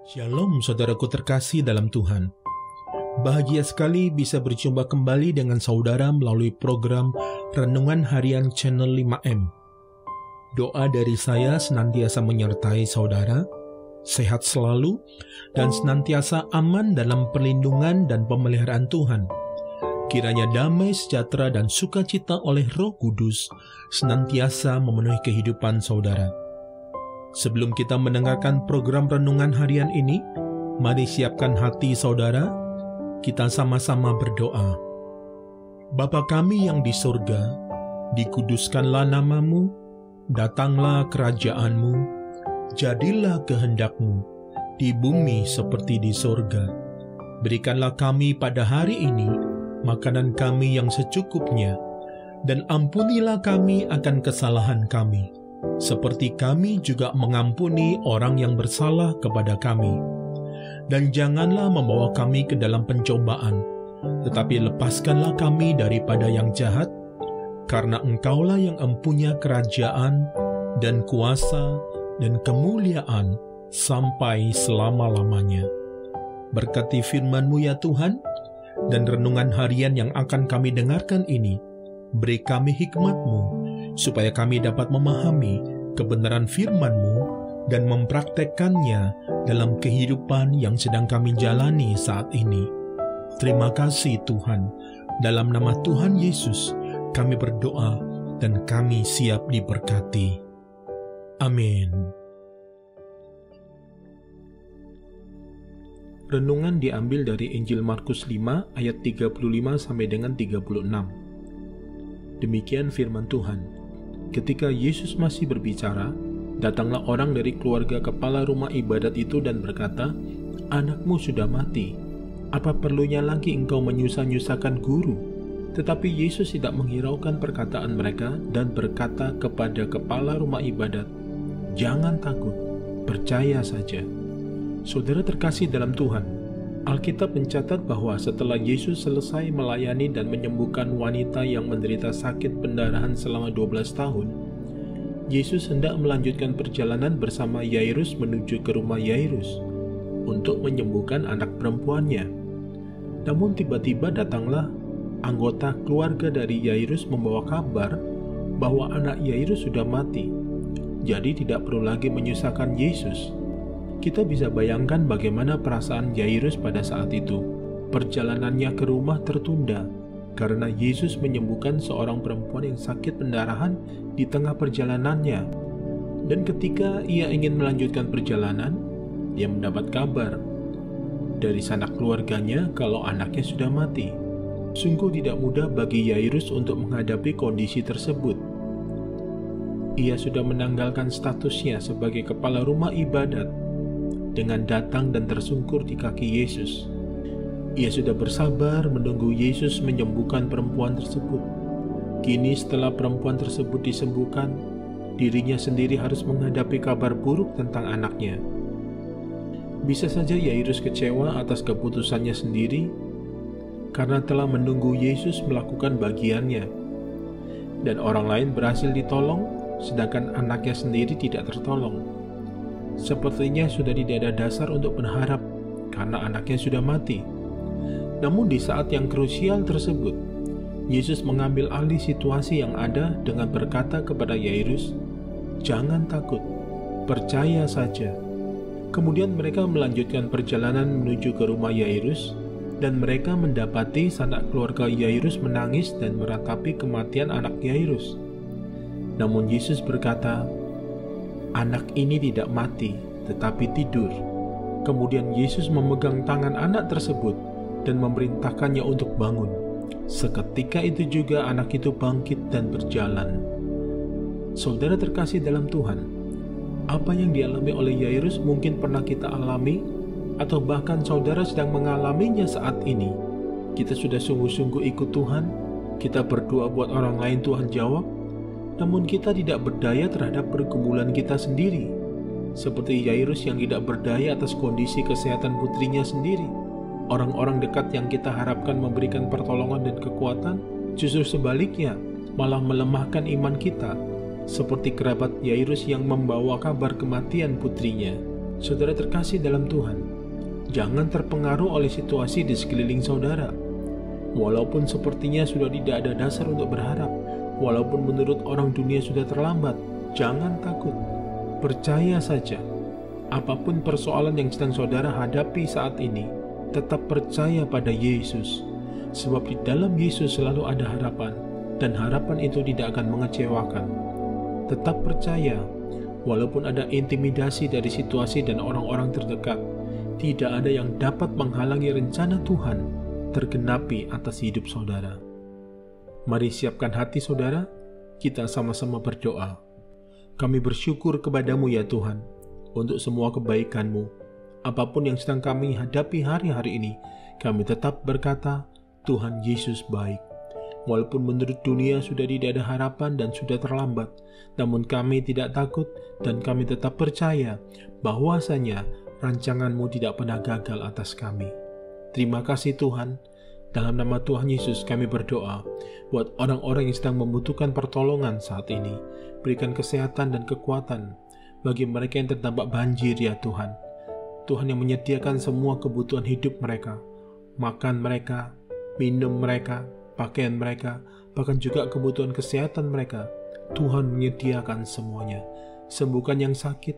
Shalom saudaraku terkasih dalam Tuhan. Bahagia sekali bisa berjumpa kembali dengan saudara melalui program Renungan Harian Channel 5M. Doa dari saya senantiasa menyertai saudara, sehat selalu, dan senantiasa aman dalam perlindungan dan pemeliharaan Tuhan. Kiranya damai, sejahtera, dan sukacita oleh Roh Kudus senantiasa memenuhi kehidupan saudara. Sebelum kita mendengarkan program renungan harian ini, mari siapkan hati saudara, kita sama-sama berdoa. Bapa kami yang di surga, dikuduskanlah namamu, datanglah kerajaanmu, jadilah kehendakmu, di bumi seperti di surga. Berikanlah kami pada hari ini makanan kami yang secukupnya, dan ampunilah kami akan kesalahan kami, seperti kami juga mengampuni orang yang bersalah kepada kami. Dan janganlah membawa kami ke dalam pencobaan, tetapi lepaskanlah kami daripada yang jahat, karena Engkaulah yang empunya kerajaan dan kuasa dan kemuliaan sampai selama-lamanya. Berkati firman-Mu ya Tuhan, dan renungan harian yang akan kami dengarkan ini, beri kami hikmat-Mu, supaya kami dapat memahami kebenaran firman-Mu dan mempraktekkannya dalam kehidupan yang sedang kami jalani saat ini. Terima kasih Tuhan. Dalam nama Tuhan Yesus, kami berdoa dan kami siap diberkati. Amin. Renungan diambil dari Injil Markus 5 ayat 35 sampai dengan 36. Demikian firman Tuhan. Ketika Yesus masih berbicara, datanglah orang dari keluarga kepala rumah ibadat itu dan berkata, "Anakmu sudah mati. Apa perlunya lagi engkau menyusah-nyusahkan guru?" Tetapi Yesus tidak menghiraukan perkataan mereka dan berkata kepada kepala rumah ibadat, "Jangan takut, percaya saja." Saudara terkasih dalam Tuhan, Alkitab mencatat bahwa setelah Yesus selesai melayani dan menyembuhkan wanita yang menderita sakit pendarahan selama 12 tahun, Yesus hendak melanjutkan perjalanan bersama Yairus menuju ke rumah Yairus untuk menyembuhkan anak perempuannya. Namun tiba-tiba datanglah anggota keluarga dari Yairus membawa kabar bahwa anak Yairus sudah mati, jadi tidak perlu lagi menyusahkan Yesus. Kita bisa bayangkan bagaimana perasaan Yairus pada saat itu. Perjalanannya ke rumah tertunda karena Yesus menyembuhkan seorang perempuan yang sakit pendarahan di tengah perjalanannya. Dan ketika ia ingin melanjutkan perjalanan, ia mendapat kabar dari sanak keluarganya kalau anaknya sudah mati. Sungguh tidak mudah bagi Yairus untuk menghadapi kondisi tersebut. Ia sudah menanggalkan statusnya sebagai kepala rumah ibadat dengan datang dan tersungkur di kaki Yesus. Ia sudah bersabar menunggu Yesus menyembuhkan perempuan tersebut. Kini setelah perempuan tersebut disembuhkan, dirinya sendiri harus menghadapi kabar buruk tentang anaknya. Bisa saja Yairus kecewa atas keputusannya sendiri karena telah menunggu Yesus melakukan bagiannya, dan orang lain berhasil ditolong sedangkan anaknya sendiri tidak tertolong. Sepertinya sudah tidak ada dasar untuk berharap karena anaknya sudah mati. Namun di saat yang krusial tersebut, Yesus mengambil alih situasi yang ada dengan berkata kepada Yairus, "Jangan takut, percaya saja." Kemudian mereka melanjutkan perjalanan menuju ke rumah Yairus, dan mereka mendapati sanak keluarga Yairus menangis dan meratapi kematian anak Yairus. Namun Yesus berkata, "Anak ini tidak mati, tetapi tidur." Kemudian Yesus memegang tangan anak tersebut dan memerintahkannya untuk bangun. Seketika itu juga anak itu bangkit dan berjalan. Saudara terkasih dalam Tuhan, apa yang dialami oleh Yairus mungkin pernah kita alami, atau bahkan saudara sedang mengalaminya saat ini. Kita sudah sungguh-sungguh ikut Tuhan, kita berdoa buat orang lain, Tuhan jawab, namun kita tidak berdaya terhadap pergumulan kita sendiri, seperti Yairus yang tidak berdaya atas kondisi kesehatan putrinya sendiri. Orang-orang dekat yang kita harapkan memberikan pertolongan dan kekuatan, justru sebaliknya malah melemahkan iman kita, seperti kerabat Yairus yang membawa kabar kematian putrinya. Saudara terkasih dalam Tuhan, jangan terpengaruh oleh situasi di sekeliling saudara. Walaupun sepertinya sudah tidak ada dasar untuk berharap, walaupun menurut orang dunia sudah terlambat, jangan takut. Percaya saja. Apapun persoalan yang sedang saudara hadapi saat ini, tetap percaya pada Yesus. Sebab di dalam Yesus selalu ada harapan, dan harapan itu tidak akan mengecewakan. Tetap percaya, walaupun ada intimidasi dari situasi dan orang-orang terdekat, tidak ada yang dapat menghalangi rencana Tuhan tergenapi atas hidup saudara. Mari siapkan hati saudara, kita sama-sama berdoa. Kami bersyukur kepadamu ya Tuhan, untuk semua kebaikan-Mu. Apapun yang sedang kami hadapi hari-hari ini, kami tetap berkata, Tuhan Yesus baik. Walaupun menurut dunia sudah tidak ada harapan dan sudah terlambat, namun kami tidak takut dan kami tetap percaya bahwasanya rancangan-Mu tidak pernah gagal atas kami. Terima kasih Tuhan. Dalam nama Tuhan Yesus kami berdoa buat orang-orang yang sedang membutuhkan pertolongan saat ini. Berikan kesehatan dan kekuatan bagi mereka yang terdampak banjir ya Tuhan. Tuhan yang menyediakan semua kebutuhan hidup mereka, makan mereka, minum mereka, pakaian mereka, bahkan juga kebutuhan kesehatan mereka. Tuhan menyediakan semuanya. Sembuhkan yang sakit,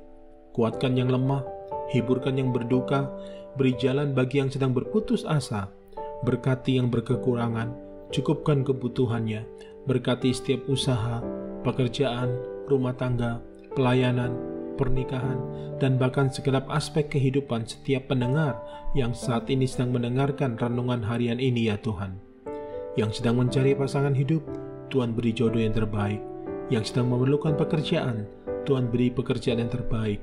kuatkan yang lemah, hiburkan yang berduka, beri jalan bagi yang sedang berputus asa, berkati yang berkekurangan, cukupkan kebutuhannya, berkati setiap usaha, pekerjaan, rumah tangga, pelayanan, pernikahan, dan bahkan segenap aspek kehidupan setiap pendengar yang saat ini sedang mendengarkan renungan harian ini ya Tuhan. Yang sedang mencari pasangan hidup, Tuhan beri jodoh yang terbaik. Yang sedang memerlukan pekerjaan, Tuhan beri pekerjaan yang terbaik.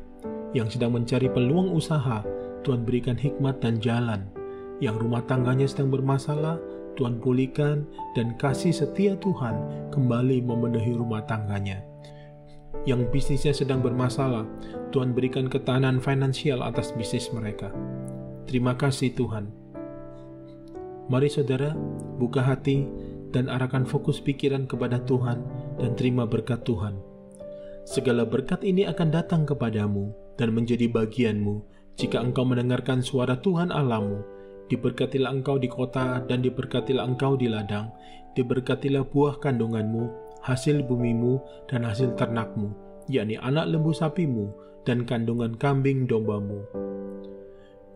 Yang sedang mencari peluang usaha, Tuhan berikan hikmat dan jalan. Yang rumah tangganya sedang bermasalah, Tuhan pulihkan dan kasih setia Tuhan kembali memenuhi rumah tangganya. Yang bisnisnya sedang bermasalah, Tuhan berikan ketahanan finansial atas bisnis mereka. Terima kasih Tuhan. Mari saudara, buka hati dan arahkan fokus pikiran kepada Tuhan dan terima berkat Tuhan. Segala berkat ini akan datang kepadamu dan menjadi bagianmu jika engkau mendengarkan suara Tuhan Allahmu. Diberkatilah engkau di kota dan diberkatilah engkau di ladang. Diberkatilah buah kandunganmu, hasil bumimu dan hasil ternakmu, yakni anak lembu sapimu dan kandungan kambing dombamu.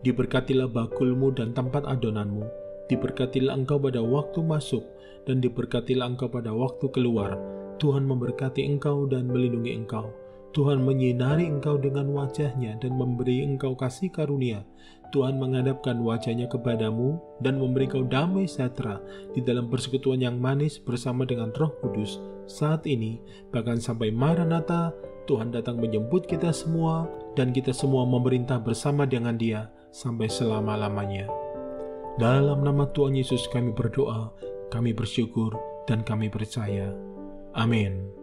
Diberkatilah bakulmu dan tempat adonanmu. Diberkatilah engkau pada waktu masuk dan diberkatilah engkau pada waktu keluar. Tuhan memberkati engkau dan melindungi engkau. Tuhan menyinari engkau dengan wajah-Nya dan memberi engkau kasih karunia. Tuhan menghadapkan wajah-Nya kepadamu dan memberi engkau damai sejahtera di dalam persekutuan yang manis bersama dengan Roh Kudus saat ini, bahkan sampai Maranatha. Tuhan datang menjemput kita semua dan kita semua memerintah bersama dengan Dia sampai selama-lamanya. Dalam nama Tuhan Yesus kami berdoa, kami bersyukur dan kami percaya. Amin.